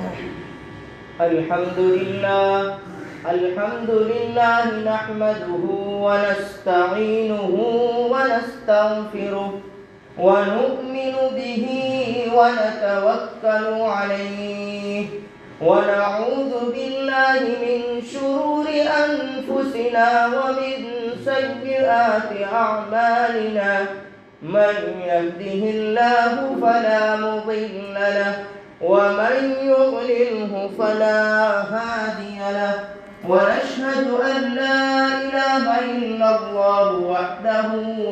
الحمد لله نحمده ونستعينه ونستغفره ونؤمن به ونتوكل عليه ونعوذ بالله من شرور أنفسنا ومن سيئات أعمالنا من يهده الله فلا مضل له ومن يضلله فلا هادي له ونشهد أن لا إله إلا الله وحده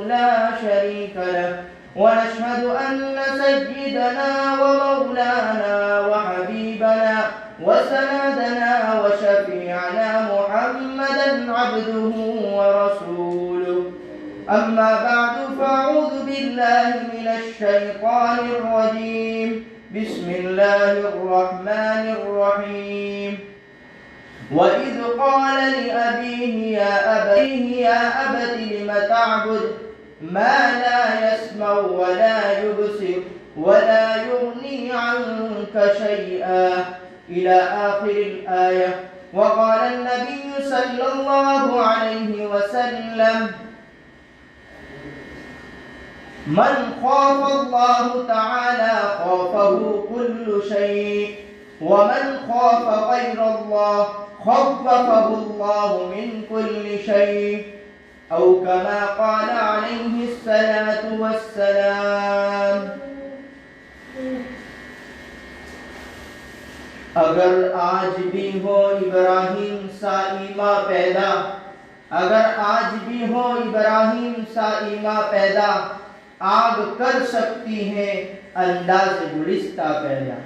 لا شريك له ونشهد أن سيدنا ومولانا وحبيبنا وسندنا وشفيعنا محمدا عبده ورسوله أما بعد فأعوذ بالله من الشيطان الرجيم بسم الله الرحمن الرحيم وإذ قال لأبيه يا أبت لم تعبد ما لا يسمع ولا يبصر ولا يغني عنك شيئا إلى آخر الآية. وقال النبي صلى الله عليه وسلم من خاف الله تعالى خافه كل شيء ومن خاف غير الله خففه الله من كل شيء أو كما قال عليه الصلاة والسلام. اگر آج بھی ہو ابراہیم سا ایمان پیدا، اگر آج بھی ہو ابراہیم سا ایمان پیدا، آگ کر سکتی ہے انداز گلستہ پیدا.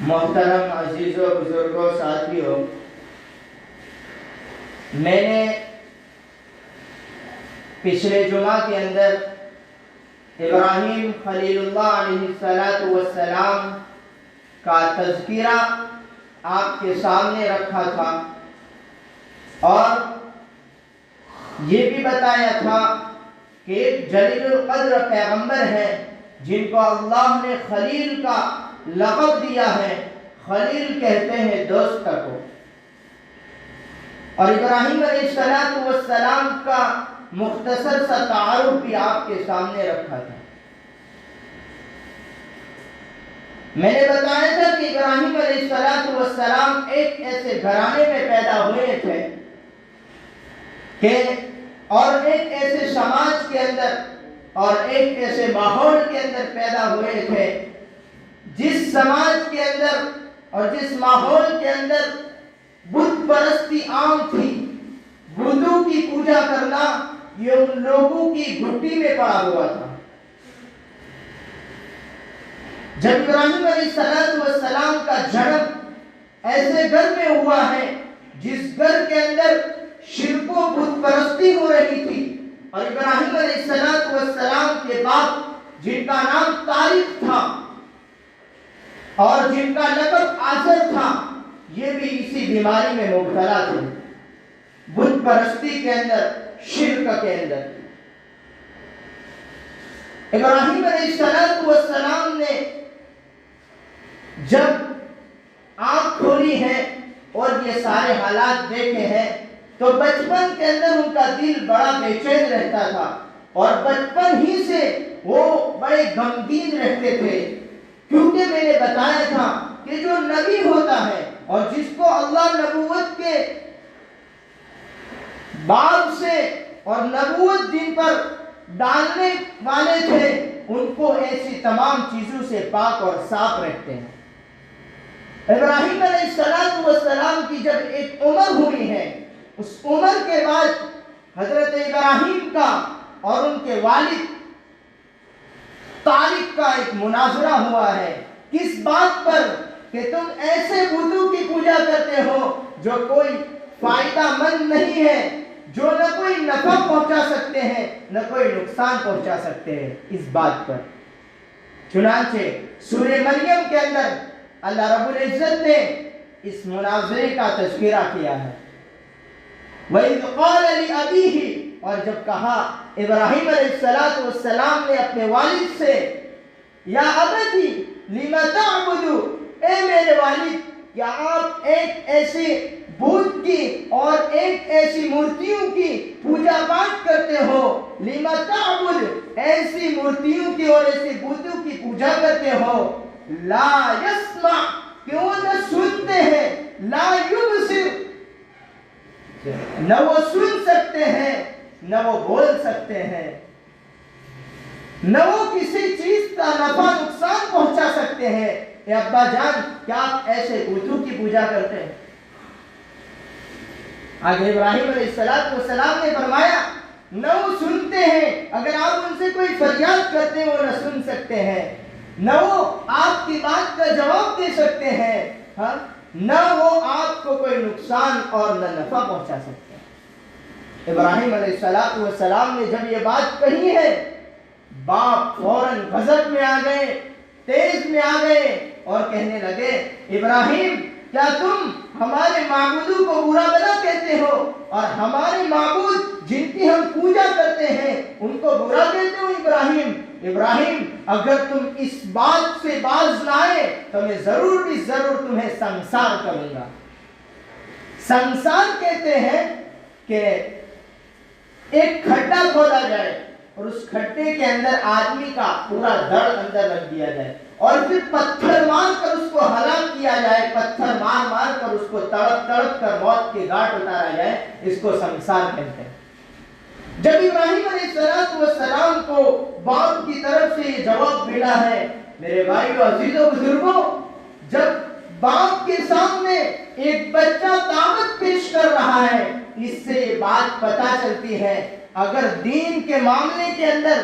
محترم عزیزوں، بزرگوں، ساتھیوں، میں نے پچھلے جمعہ کے اندر ابراہیم خلیل اللہ علیہ السلام کا تذکرہ آپ کے سامنے رکھا تھا اور یہ بھی بتایا تھا کہ ایک جلیل القدر پیغمبر ہیں جن کو اللہ نے خلیل کا لقب دیا ہے. خلیل کہتے ہیں دوست کو. اور ابراہیم علیہ السلام کا مختصر سا تعارف بھی آپ کے سامنے رکھا تھا. میں نے بتایا تھا کہ ابراہیم علیہ السلام ایک ایسے گھرانے میں پیدا ہوئے تھے کہ اور ایک ایسے سماج کے اندر اور ایک ایسے ماحول کے اندر پیدا ہوئے تھے جس سماج کے اندر اور جس ماحول کے اندر بت پرستی عام تھی. بتوں کی پوجا کرنا یہ ان لوگوں کی گھٹی میں پڑا ہوا تھا. جب ابراہیم علیہ السلام کا جنم ایسے گھر میں ہوا ہے جس گھر کے اندر شرک و بت پرستی ہو رہی تھی، اور ابراہیم علیہ السلام کے باپ جن کا نام طارق تھا اور جن کا لقب آزر تھا، یہ بھی اسی بیماری میں مبتلا تھے، بت پرستی کے اندر، شرک کے اندر. ابراہیم علیہ السلام نے جب آنکھ کھولی ہے اور یہ سارے حالات دیکھے ہیں تو بچپن کے اندر ان کا دل بڑا بے چین رہتا تھا اور بچپن ہی سے وہ بڑے غمگین رہتے تھے، کیونکہ میں نے بتایا تھا کہ جو نبی ہوتا ہے اور جس کو اللہ نبوت کے باب سے اور نبوت جن پر ڈالنے والے تھے ان کو ایسی تمام چیزوں سے پاک اور صاف رکھتے ہیں. ابراہیم علیہ السلام کی جب ایک عمر ہوئی ہے، اس عمر کے بعد حضرت ابراہیم کا اور ان کے والد طارق کا ایک مناظرہ ہوا ہے. کس بات پر؟ کہ تم ایسے بتوں کی پوجا کرتے ہو جو کوئی فائدہ مند نہیں ہے، جو نہ کوئی نفع پہنچا سکتے ہیں نہ کوئی نقصان پہنچا سکتے ہیں. اس بات پر چنانچہ سورہ مریم کے اندر اللہ رب العزت نے اس مناظرے کا تذکرہ کیا ہے. وَإِذْ قَالَ لِأَبِيهِ، اور جب کہا ابراہیم علیہ السلام نے اپنے والد سے، یا ابتی لِمَ تَعْبُدُ، اے والد کیا آپ ایک ایسے بت کی اور ایک ایسی مورتیوں کی پوجا پاٹ کرتے ہو؟ لما تعبد، ایسی مورتیوں کی اور ایسے بتوں کی پوجا کرتے ہو؟ لا یسمع، کیوں نہ سنتے ہیں، لا یبصر، نہ وہ سن سکتے ہیں نہ وہ بول سکتے ہیں، نہ وہ کسی چیز کا نفع نقصان پہنچا سکتے ہیں۔ اے ابا جان، کیا آپ ایسے بتوں کی پوجا کرتے ہیں؟ آگے ابراہیم علیہ السلام نے فرمایا نہ وہ سنتے ہیں، اگر آپ ان سے کوئی فریاد کرتے ہیں وہ نہ سن سکتے ہیں، نہ وہ آپ کی بات کا جواب دے سکتے ہیں، ہاں نہ وہ آپ کو کوئی نقصان اور نہ نفع پہنچا سکتے ہیں۔ ابراہیم علیہ السلام نے جب یہ بات کہی ہے، باپ فوراً غضب میں آ گئے، تیز میں آ گئے اور کہنے لگے ابراہیم، کیا تم ہمارے معبودوں کو برا بھلا کہتے ہو اور ہمارے معبود جن کی ہم پوجا کرتے ہیں ان کو برا کہتے ہو؟ ابراہیم، اگر تم اس بات سے باز نہ آئے تو میں ضرور بھی ضرور تمہیں سنسار کروں گا۔ سنسار کہتے ہیں کہ ایک کھڈا کھودا جائے اور اس کھڈے کے اندر آدمی کا پورا دڑ اندر رکھ دیا جائے اور پھر پتھر مار کر اس کو ہلاک کیا جائے، پتھر مار کر اس کو تڑپ کر موت کے گھاٹ اتارا جائے، اس کو سنسار کہتے ہیں۔ جب ابراہیم علیہ السلام کو باپ کی طرف سے یہ جواب ملا ہے، میرے بھائیو عزیزو بزرگوں، جب باپ کے سامنے ایک بچہ دعوت پیش کر رہا ہے، اس سے یہ بات پتہ چلتی ہے اگر دین کے معاملے کے اندر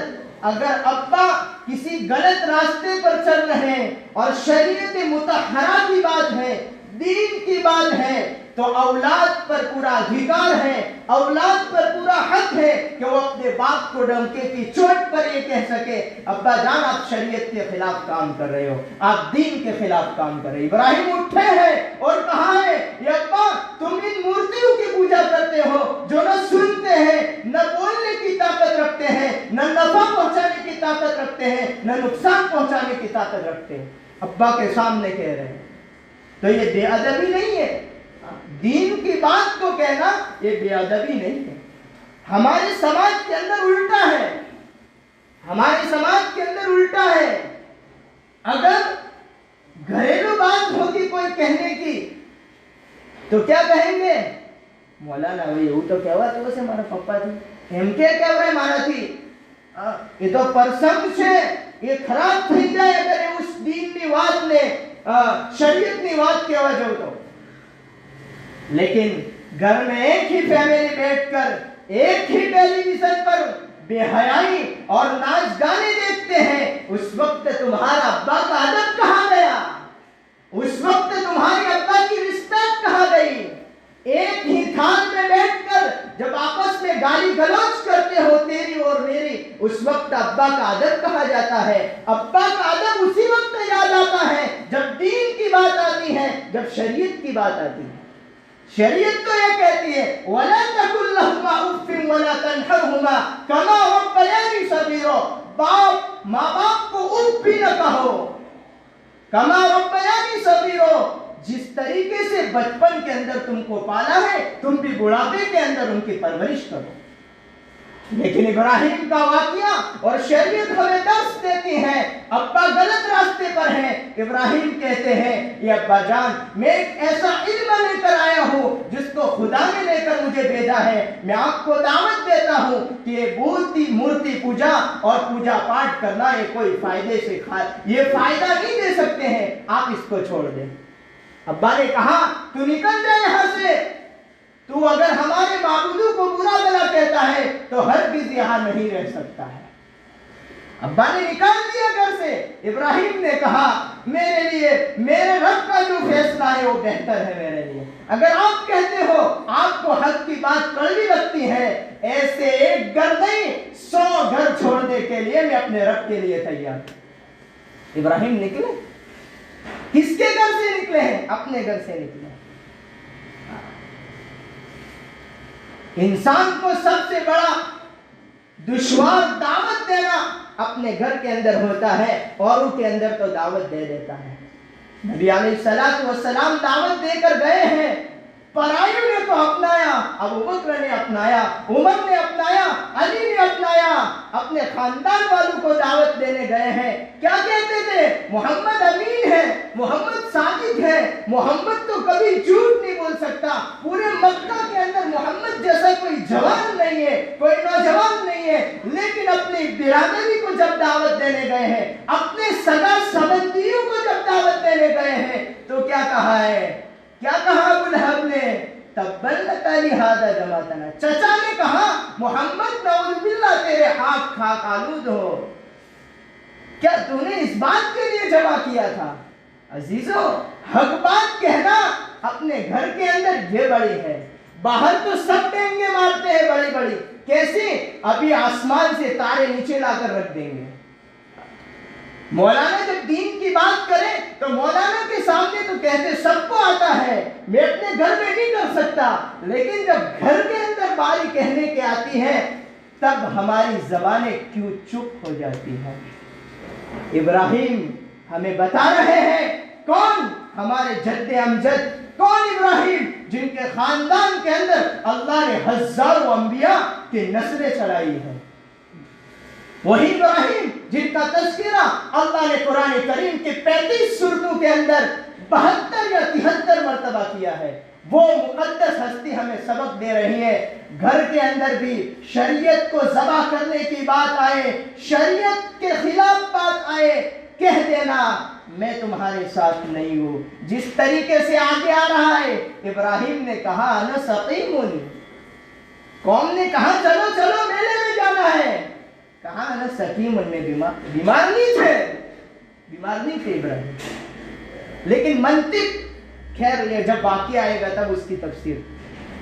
اگر ابا کسی غلط راستے پر چل رہے ہیں اور شریعت مطہرہ کی بات ہے، دین کی بات ہے، تو اولاد پر پورا ادھیکار ہے، اولاد پر پورا حق ہے کہ وہ اپنے باپ کو ڈنکے کی چوٹ پر یہ کہہ سکے ابا جان آپ شریعت کے خلاف کام کر رہے ہو، آپ دین کے خلاف کام کر رہے ہو۔ ابراہیم اٹھے ہیں اور کہا ہے یہ ابا تم ان مورتیوں کی پوجا کرتے ہو جو نہ سنتے ہیں، نہ بولنے کی طاقت رکھتے ہیں، نہ نفع پہنچانے کی طاقت رکھتے ہیں، نہ نقصان پہنچانے کی طاقت رکھتے ہیں۔ ابا کے سامنے کہہ رہے ہیں، تو یہ بے ادبی نہیں ہے؟ دین کی بات کو کہنا یہ بے ادبی نہیں ہے۔ ہمارے سماج کے اندر الٹا ہے، ہمارے سماج کے اندر الٹا ہے۔ اگر گھریلو بات ہوگی کوئی کہنے کی تو کیا کہیں گے؟ مولانا وہ یوں تو کہوا تو سے ہمارا پپا تھی એમ કે કહેવાય મારાથી એ તો પરસંગ છે એ ખરાબ થઈ જાય અગર ઉસ દીનની વાતને શરીયતની વાત કહેવા જાવ તો। لیکن گھر میں ایک ہی فیملی بیٹھ کر ایک ہی ٹیلی ویژن پر بے حیائی اور ناچ گانے دیکھتے ہیں، اس وقت تمہارا ابا کا ادب کہاں گیا؟ اس وقت تمہارے ابا کی رسپیکٹ کہاں گئی؟ ایک ہی تھان میں بیٹھ کر جب آپس میں گالی گلوچ کرتے ہو تیری اور میری، اس وقت ابا کا ادب کہا جاتا ہے؟ ابا کا ادب اسی وقت یاد آتا ہے جب دین کی بات آتی ہے، جب شریعت کی بات آتی ہے۔ شریعت تو یہ کہتی ہے وَلَا تَقُلْ لَهُمَا أُفٍّ وَلَا تَنْهَرْهُمَا كَمَا رَبَّيَانِي صَغِيرًا، باپ ماں باپ کو اف بھی نہ کہو، کما ربیانی صغیرًا، جس طریقے سے بچپن کے اندر تم کو پالا ہے تم بھی بڑھاپے کے اندر ان کی پرورش کرو۔ لیکن ابراہیم کا واقعہ اور شریعت ہمیں درس دیتی ہے، ابا غلط راستے پر ہیں، ابراہیم کہتے ہیں یہ ابا جان میں ایک ایسا علم لے کر آیا ہوں جس کو خدا نے لے کر مجھے بھیجا ہے، میں آپ کو دعوت دیتا ہوں کہ یہ مورتی پوجا اور پوجا پاٹ کرنا یہ کوئی فائدے سے یہ فائدہ نہیں دے سکتے ہیں، آپ اس کو چھوڑ دیں۔ ابا نے کہا تو نکل جائے یہاں سے، تو اگر ہمارے معبودوں کو برا بھلا کہتا ہے تو ہرگز یہاں نہیں رہ سکتا ہے۔ ابا نے نکال دیا گھر سے۔ ابراہیم نے کہا میرے لیے میرے رب کا جو فیصلہ ہے وہ بہتر ہے میرے لیے، اگر آپ کہتے ہو آپ کو حق کی بات کڑوی لگتی ہے، ایسے ایک گھر نہیں 100 گھر چھوڑنے کے لیے میں اپنے رب کے لیے تیار ہوں۔ ابراہیم نکلے، کس کے گھر سے نکلے ہیں؟ اپنے گھر سے نکلے۔ انسان کو سب سے بڑا دشوار دعوت دینا اپنے گھر کے اندر ہوتا ہے، اوروں کے اندر تو دعوت دے دیتا ہے۔ نبی علیہ السلام دعوت دے کر گئے ہیں، پرائیوں نے تو اپنایا، ابو بکر نے اپنایا، عمر نے اپنایا، علی نے اپنایا، اپنے خاندان والوں کو دعوت دینے گئے ہیں۔ کیا کہتے تھے؟ محمد امین ہے، محمد صادق ہے، محمد تو کبھی جھوٹ نہیں بول سکتا، پورے مکہ کے اندر محمد جیسا کوئی جوان نہیں ہے، کوئی نوجوان نہیں ہے۔ لیکن اپنی برادری کو جب دعوت دینے گئے ہیں، اپنے سگا سبندیوں کو جب دعوت دینے گئے ہیں، تو کیا کہا ہے؟ کیا کہا ابو لہب نے؟ تبت لک لہذا جمعتنا، چچا نے کہا محمد نعوذ باللہ تیرے ہاتھ خاک آلود ہو، کیا تو نے اس بات کے لیے جمع کیا تھا؟ عزیزو، حق بات کہنا اپنے گھر کے اندر یہ بڑی ہے، باہر تو سب ڈینگے مارتے ہیں بڑی بڑی، کیسے؟ ابھی آسمان سے تارے نیچے لا کر رکھ دیں گے۔ مولانا جب دین کی بات کرے تو مولانا کے سامنے تو کہتے سب کو آتا ہے، میں اپنے گھر میں نہیں کر سکتا، لیکن جب گھر کے اندر باری کہنے کے آتی ہے تب ہماری زبانیں کیوں چپ ہو جاتی ہیں؟ ابراہیم ہمیں بتا رہے ہیں کون ہمارے جد امجد، کون ابراہیم جن کے خاندان کے اندر اللہ نے ہزاروں انبیاء کی نسلیں چڑھائی ہیں، وہی ابراہیم جن کا تذکرہ اللہ نے قرآن کریم کے 35 سورتوں کے اندر 72 یا 73 مرتبہ کیا ہے۔ وہ مقدس ہستی ہمیں سبق دے رہی ہے، گھر کے اندر بھی شریعت کو ذبح کرنے کی بات آئے، شریعت کے خلاف بات آئے، کہہ دینا میں تمہارے ساتھ نہیں ہوں۔ جس طریقے سے آگے آ رہا ہے، ابراہیم نے کہا انا سقیم، قوم نے کہا چلو چلو میلے میں جانا ہے، کہا انا سقیم، میں بیمار نہیں تھے ابراہیم، لیکن منطق خیر یہ جب واقعہ آئے گا تب اس کی تفسیر،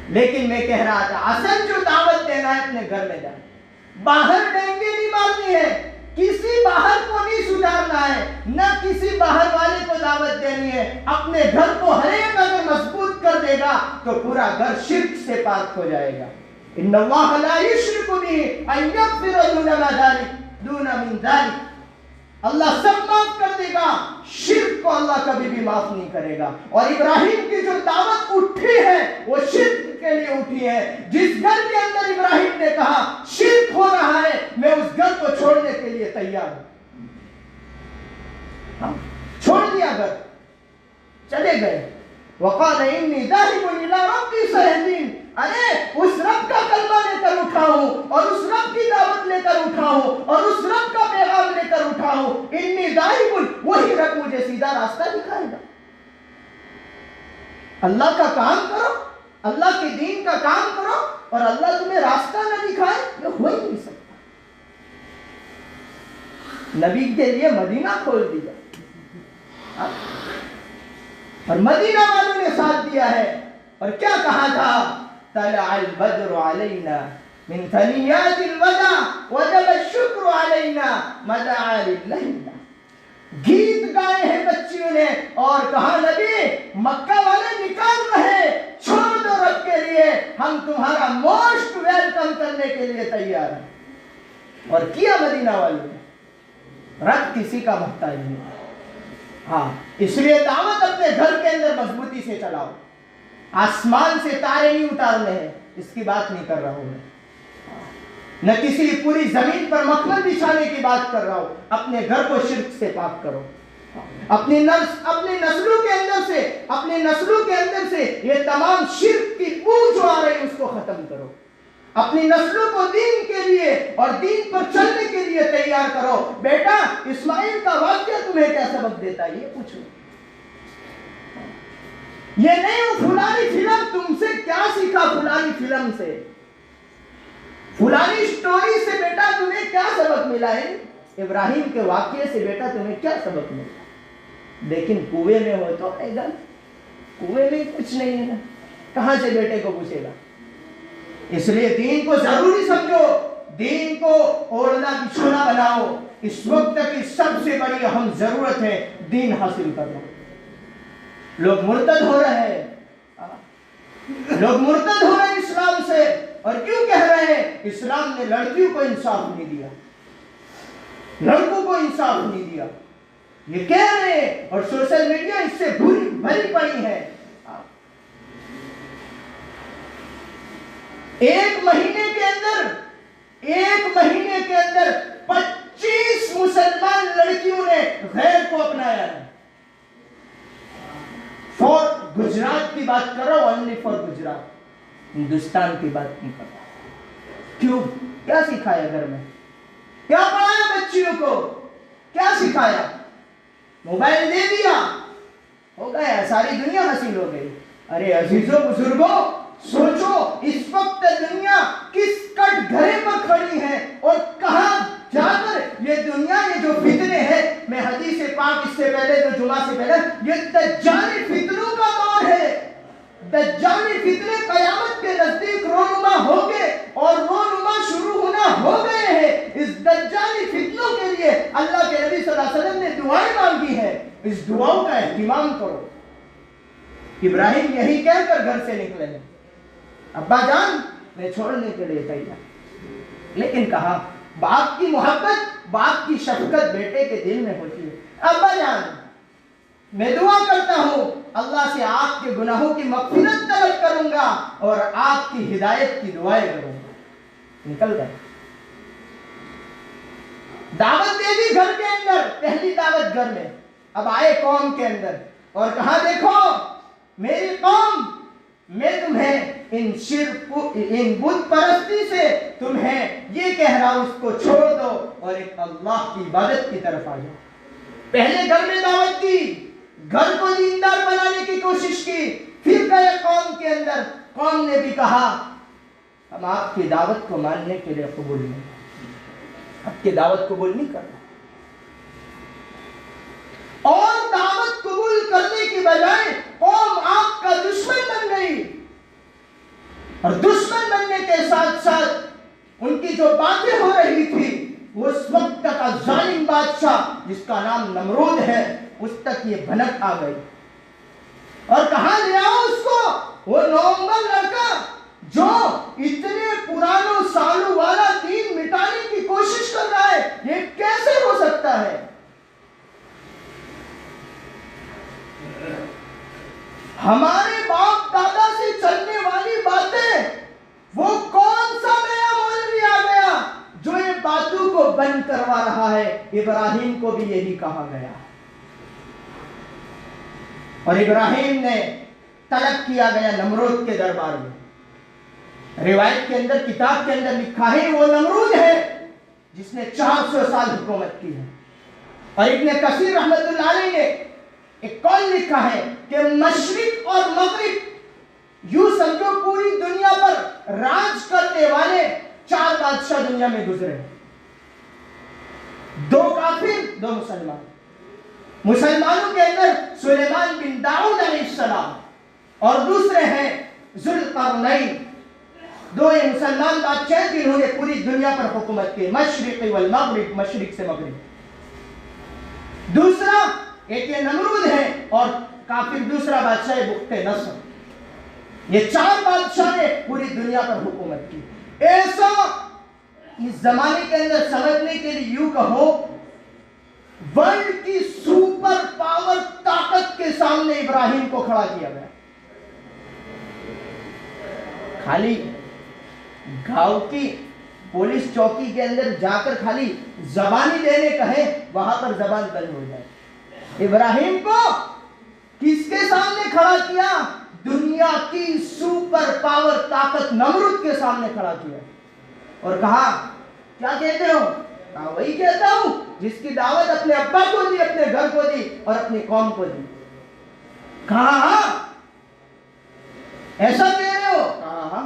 لیکن میں کہہ رہا تھا اصل جو دعوت دینا ہے اپنے گھر میں جانا، باہر ڈینگے نہیں مارنی ہے، کسی باہر کو نہیں سدھارنا ہے، نہ کسی باہر والے کو دعوت دینی ہے، اپنے گھر کو ہر ایک اگر مضبوط کر دے گا تو پورا گھر شرک سے پاک ہو جائے گا۔ ان اللہ لا یشرک بہ ان یغفر دون من ذلک، اللہ سب معاف کر دے گا، شرک کو اللہ کبھی بھی معاف نہیں کرے گا۔ اور ابراہیم کی جو دعوت اٹھی ہے وہ شرک کے لیے اٹھی ہے۔ جس گھر کے اندر ابراہیم نے کہا شرک ہو رہا ہے میں اس گھر کو چھوڑنے کے لیے تیار ہوں، چھوڑ دیا گھر، چلے گئے۔ وقال انی ذاہب الی ربی سیہدین، ارے اس رب کا کلمہ لے کر اٹھا ہوں اور اس رب کی دعوت لے کر اٹھا ہوں اور اس رب کا پیغام لے کر اٹھا ہوں، انی ذاہب، وہی رب مجھے سیدھا راستہ دکھائے گا۔ اللہ کا کام کرو، اللہ کے دین کا کام کرو اور اللہ تمہیں راستہ نہ دکھائے، یہ ہو ہی نہیں سکتا۔ نبی کے لیے مدینہ کھول دیا اور مدینہ والوں نے ساتھ دیا ہے، اور کیا کہا تھا؟ طلع البدر علینا من ثنیات الوداع وجب الشکر علینا مدعا للہ، گیت گائے ہیں بچیوں نے اور کہا نبی مکہ والے نکال رہے، چھوڑ دو رب کے لیے، ہم تمہارا موسٹ ویلکم کرنے کے لیے تیار ہیں۔ اور کیا مدینہ والوں نے، رب کسی کا محتاج نہیں۔ ہاں، اس لیے دعوت اپنے گھر کے اندر مضبوطی سے چلاؤ، آسمان سے تارے نہیں اتارنے ہیں، اس کی بات نہیں کر رہا ہوں میں، نہ کسی پوری زمین پر مکھمل بچھانے کی بات کر رہا ہوں، اپنے گھر کو شرک سے پاک کرو، اپنی نسلوں کے اندر سے یہ تمام شرک کی بو جو آ رہی ہے اس کو ختم کرو، اپنی نسلوں کو دین کے لیے اور دین پر چلنے کے لیے تیار کرو۔ بیٹا اسماعیل کا واقعہ تمہیں کیا سبق دیتا ہے یہ پوچھو، یہ نہیں وہ فلانی فلم تم سے کیا سیکھا، فلانی فلم سے، فلانی سٹوری سے بیٹا تمہیں کیا سبق ملا ہے، ابراہیم کے واقعے سے بیٹا تمہیں کیا سبق ملا۔ لیکن کنویں میں ہو تو ایگا کنویں میں کچھ نہیں ہے نا، کہاں سے بیٹے کو پوچھے گا؟ اس لیے دین کو ضروری سمجھو، دین کو اوڑھنا بچھونا بناؤ۔ اس وقت کی سب سے بڑی اہم ضرورت ہے دین حاصل کرنا۔ لوگ مرتد ہو رہے ہیں، لوگ مرتد ہو رہے ہیں اسلام سے، اور کیوں کہہ رہے ہیں؟ اسلام نے لڑکیوں کو انصاف نہیں دیا، لڑکوں کو انصاف نہیں دیا، یہ کہہ رہے ہیں اور سوشل میڈیا اس سے بھری پڑی ہے. ایک مہینے کے اندر 25 مسلمان لڑکیوں نے غیر کو اپنایا ہے. فور گجرات کی بات کر رہا ہوں, اونلی فور گجرات, ہندوستان کی بات نہیں کر رہا. کیوں؟ کیا سکھایا گھر میں؟ کیا پڑھایا بچیوں کو؟ کیا سکھایا؟ موبائل دے دیا, ہو گیا, ساری دنیا حاصل ہو گئی. ارے عزیزوں بزرگوں, سوچو اس وقت دنیا کس کٹ گھرے پر کھڑی ہے اور کہاں جا کر یہ دنیا, یہ جو فتنے ہیں, میں حدیث پاک اس سے پہلے, جو جمعہ سے پہلے, یہ دجالی فتنوں کا دور ہے. دجالی فتنے قیامت کے نزدیک رونما ہو گئے اور رونما شروع ہونا ہو گئے ہیں. اس دجالی فتنوں کے لیے اللہ کے نبی صلی اللہ علیہ وسلم نے دعائیں مانگی ہے. اس دعاؤں کا اہتمام کرو. ابراہیم یہی کہہ کر گھر سے نکلے ہیں, ابا جان میں چھوڑنے کے لیے تیار. لیکن کہا باپ کی محبت, باپ کی شفقت بیٹے کے دل میں ہوتی ہے. ابا جان میں دعا کرتا ہوں اللہ سے آپ کے گناہوں کی مغفرت طلب کروں گا اور آپ کی ہدایت کی دعائیں کروں گا. نکل گئے, دعوت دے دی گھر کے اندر, پہلی دعوت گھر میں. اب آئے قوم کے اندر اور کہا دیکھو میری قوم, میں تمہیں ان شرک, ان بت پرستی سے تمہیں یہ کہہ رہا ہوں, اس کو چھوڑ دو اور ایک اللہ کی عبادت کی طرف آ جاؤ. پہلے گھر میں دعوت دی, گھر کو دیندار بنانے کی کوشش کی, پھر گئے قوم کے اندر. قوم نے بھی کہا ہم آپ کی دعوت کو ماننے کے لیے قبول نہیں, آپ کی دعوت قبول نہیں کرنا. اور دعوت قبول کرنے کی بجائے قوم آپ کا دشمن بن گئی. اور دشمن بننے کے ساتھ ساتھ ان کی جو باتیں ہو رہی تھی, وہ اس وقت کا ظالم بادشاہ جس کا نام نمرود ہے, اس تک یہ بھنک آ گئی. اور کہاں لے آؤ اس کو, وہ نومبر لڑکا جو اتنے پرانوں سالوں والا دین مٹانے کی کوشش کر رہا ہے, یہ کیسے ہو سکتا ہے؟ ہمارے باپ دادا سے چلنے والی باتیں, وہ کون سا نیا مولوی آ گیا جو یہ باتوں کو بند کروا رہا ہے؟ ابراہیم کو بھی یہی کہا گیا. اور ابراہیم نے طلب کیا گیا نمرود کے دربار میں. روایت کے اندر, کتاب کے اندر لکھا ہے وہ نمرود ہے جس نے 400 سال حکومت کی ہے. اور ابن کثیر رحمت اللہ علیہ نے ایک قول لکھا ہے کہ مشرق اور مغرب, یوں سمجھو پوری دنیا پر راج کرنے والے 4 بادشاہ دنیا میں گزرے, 2 کافر 2 مسلمان. مسلمانوں کے اندر سلیمان بن داؤد علیہ السلام اور دوسرے ہیں ذوالقرنین. 2 یہ مسلمان بادشاہ جنہوں نے پوری دنیا پر حکومت کی, مشرق والمغرب, مشرق سے مغرب. دوسرا ایک یہ نمرود ہے اور کافر دوسرا بادشاہ بخت نصر. یہ 4 بادشاہ نے پوری دنیا پر حکومت کی. ایسا اس زمانے کے اندر سمجھنے کے لیے یوں کہو, ورلڈ کی سپر پاور طاقت کے سامنے ابراہیم کو کھڑا کیا گیا. خالی گاؤں کی پولیس چوکی کے اندر جا کر خالی زبانی دینے کہیں, وہاں پر زبان بند ہو جائے. ابراہیم کو کس کے سامنے کھڑا کیا؟ دنیا کی سپر پاور طاقت نمرود کے سامنے کھڑا کیا. اور کہا کیا کہتے ہو؟ کہا وہی کہتا ہوں جس کی دعوت اپنے ابا کو دی, اپنے گھر کو دی اور اپنی قوم کو دی. کہا ہاں ایسا کہہ رہے ہو؟ کہا ہاں.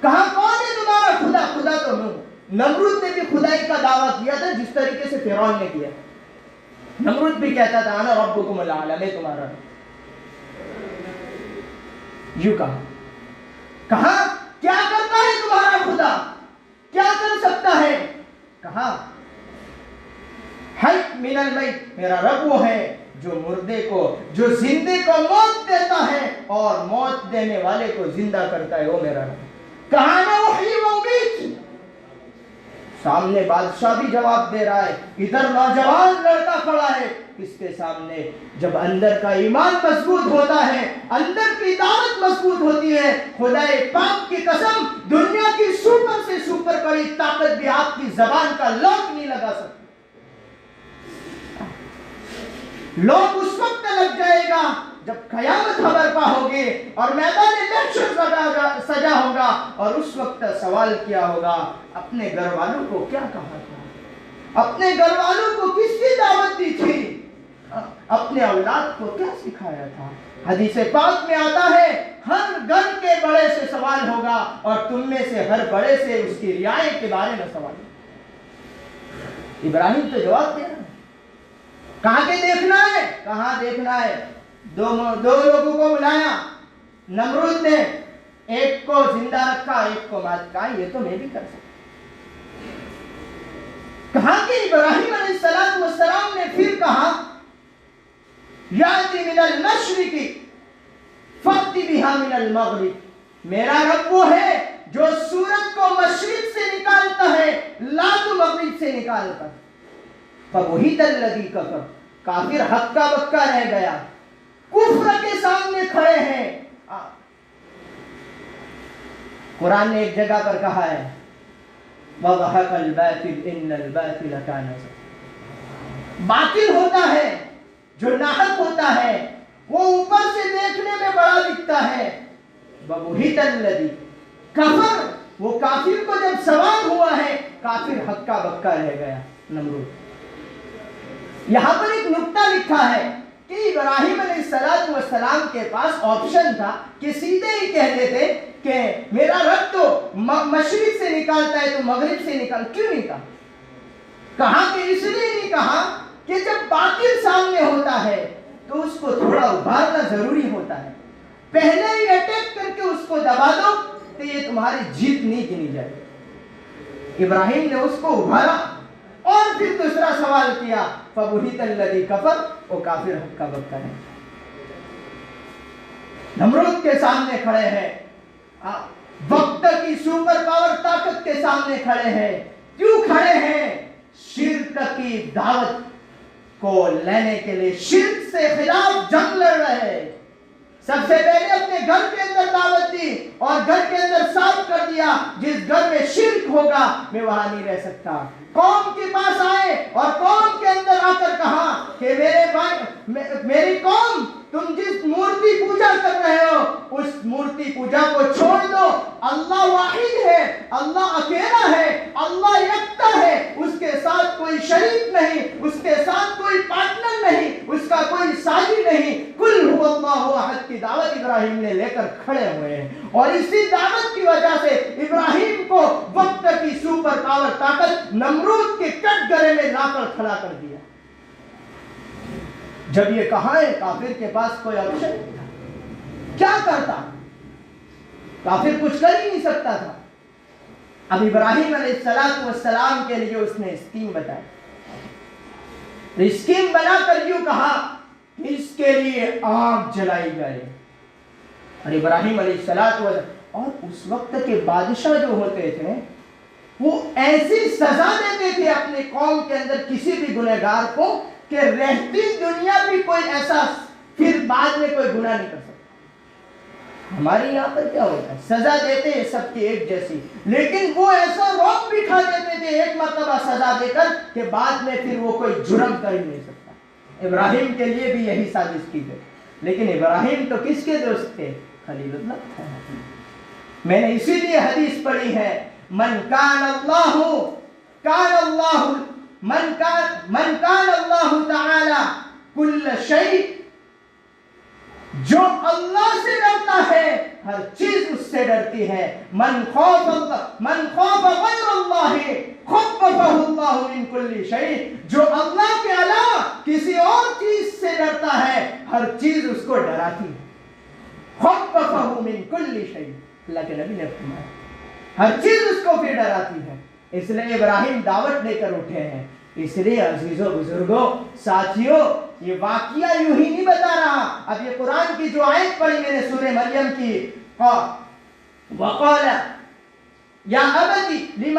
کہا کون ہے تمہارا خدا؟ خدا تو میں ہوں. نمرود نے بھی خدائی کا دعویٰ کیا تھا جس طریقے سے فرعون نے کیا. نمرود بھی کہتا تھا انا ربکم الاعلی, میں تمہارا. یوں کہا کیا کرتا ہے تمہارا خدا, کیا کر سکتا ہے؟ کہا حی من المیت, میرا رب وہ ہے جو مردے کو, جو زندے کو موت دیتا ہے اور موت دینے والے کو زندہ کرتا ہے, وہ میرا رب. کہا نا وحی و امید, سامنے بادشاہ بھی جواب دے رہا ہے، ادھر نوجوان لڑکا کھڑا ہے کس کے سامنے؟ جب اندر کا ایمان مضبوط ہوتا ہے، اندر کی دعوت مضبوط ہوتی ہے، خدا پاک کی قسم دنیا کی سپر سے سپر بڑی طاقت بھی آپ کی زبان کا لوک نہیں لگا سکتی۔ لوگ اس وقت لگ جائے گا جب قیامت برپا ہوگی اور میدان محشر سجا ہوگا، اور اس وقت سوال کیا ہوگا، اپنے گھر والوں کو کیا کہا تھا، اپنے گھر والوں کو کس کی دعوت دی تھی، اپنے اولاد کو کیا سکھایا تھا۔ حدیث پاک میں آتا ہے ہر گھر کے بڑے سے سوال ہوگا اور تم میں سے ہر بڑے سے اس کی رعایت کے بارے میں سوال ہوگا۔ ابراہیم تو جواب دے رہا ہے، کہاں کے دیکھنا ہے، کہاں دیکھنا ہے؟ دو لوگوں کو بلایا، نمرود نے ایک کو زندہ رکھا، ایک کو مات کہا، یہ تو میں بھی کر سکتا۔ کہاں کہ ابراہیم علیہ السلام نے پھر کہا یاتی من المشرق فأت بها من المغرب، میرا رب وہ ہے جو سورج کو مشرق سے نکالتا ہے لا تو مغرب سے نکالتا۔ فبہت الذی کفر، کافر ہکا بکا رہ گیا، کفر کے سامنے کھڑے ہیں۔ قرآن نے ایک جگہ پر کہا ہے وَضَحَقَ الْبَاطِلُ إِنَّ الْبَاطِلَ كَانَ زَهُوقًا، باطل ہوتا ہے جو ناحق ہوتا ہے وہ اوپر سے دیکھنے میں بڑا دکھتا ہے۔ وَبُہِتَ الَّذِي کفر، وہ کافر کو جب سوال ہوا ہے کافر ہکا بکا رہ گیا۔ نمرود، یہاں پر ایک نکتہ لکھا ہے کہ ابراہیم علیہ السلام کے پاس آپشن تھا کہ سیدھے ہی کہہ دیتے کہ میرا رب تو مشرق سے نکالتا ہے تو مغرب سے نکال، کیوں نہیں کہا؟ کہا کہ اس لیے نہیں کہا کہ جب باطل سامنے ہوتا ہے تو اس کو تھوڑا ابھارنا ضروری ہوتا ہے، پہلے ہی اٹیک کر کے اس کو دبا دو تو یہ تمہاری جیت نہیں گنی جائے۔ ابراہیم نے اس کو ابھارا اور پھر دوسرا سوال کیا فَبُہِتَ الَّذِي کَفَرَ، وہ کافر ہکا بکا ہے۔ نمرود کے سامنے کھڑے ہیں، وقت کی سپر پاور طاقت کے سامنے کھڑے ہیں۔ کیوں کھڑے ہیں؟ شرک کی دعوت کو لینے کے لیے، شرک سے خلاف جنگ لڑ رہے ہیں۔ سب سے پہلے اپنے گھر کے اندر دعوت دی اور گھر کے اندر صاف کر دیا جس گھر میں شرک ہوگا میں وہاں نہیں رہ سکتا۔ قوم کے پاس آئے اور قوم کے اندر آ کر کہا کہ میری قوم، تم جس مورتی پوجا کر رہے ہو اس مورتی پوجا کو چھوڑ دو، اللہ واحد ہے، اللہ اکیلا ہے، اللہ یکتا ہے، اس کے ساتھ کوئی شریک نہیں، اس کے ساتھ کوئی پارٹنر نہیں، اس کا کوئی ساجی نہیں۔ کل هو اللہ احد کی دعوت ابراہیم نے لے کر کھڑے ہوئے ہیں، اور اسی دعوت کی وجہ سے ابراہیم کو وقت کی سپر پاور طاقت نمرود کے کٹ گرے میں لا کر کھڑا کر دیا۔ جب یہ کہا ہے کافر کے پاس کوئی آپشن نہیں تھا، کیا کرتا؟ کافر کچھ کر ہی نہیں سکتا تھا۔ اب ابراہیم علیہ السلام کے لیے اس نے اسکیم بتائی، اسکیم بنا کر یوں کہا کہ اس کے لیے آگ جلائی جائے۔ اور ابراہیم علیہ السلام اور اس وقت کے بادشاہ جو ہوتے تھے وہ ایسی سزا دیتے تھے اپنے قوم کے اندر کسی بھی گنہگار کو کہ رہتی دنیا بھی کوئی ایسا پھر بعد میں کوئی گناہ نہیں کر سکتا۔ ہمارے یہاں پر کیا ہوتا ہے، سزا دیتے ہیں سب کی ایک جیسی، لیکن وہ ایسا روک بٹھا دیتے تھے ایک مرتبہ سزا دے کر کہ بعد میں پھر وہ کوئی جرم کر ہی نہیں سکتا۔ ابراہیم کے لیے بھی یہی سازش کی گئی، لیکن ابراہیم تو کس کے دوست تھے؟ خلیل اللہ تھے۔ میں نے اسی لیے حدیث پڑھی ہے من کان اللہ تعالی کل شیء، جو اللہ سے ڈرتا ہے ہر چیز اس سے ڈرتی ہے۔ من خوف غیر اللہ خففہ اللہ من کل شیء، جو اللہ کے علاوہ کسی اور چیز سے ڈرتا ہے ہر چیز اس کو ڈراتی ہے۔ خففہ من کل شیء، اللہ کے نبی نے فرمایا ہر چیز اس کو پھر ڈراتی ہے۔ اس لیے ابراہیم دعوت لے کر اٹھے ہیں۔ اس لیے عزیزوں بزرگوں ساتھیوں، یہ واقعہ یوں ہی نہیں بتا رہا۔ اب یہ قرآن کی جو آیت پڑھی میں نے سورہ مریم کی، وقال یا ابتی لم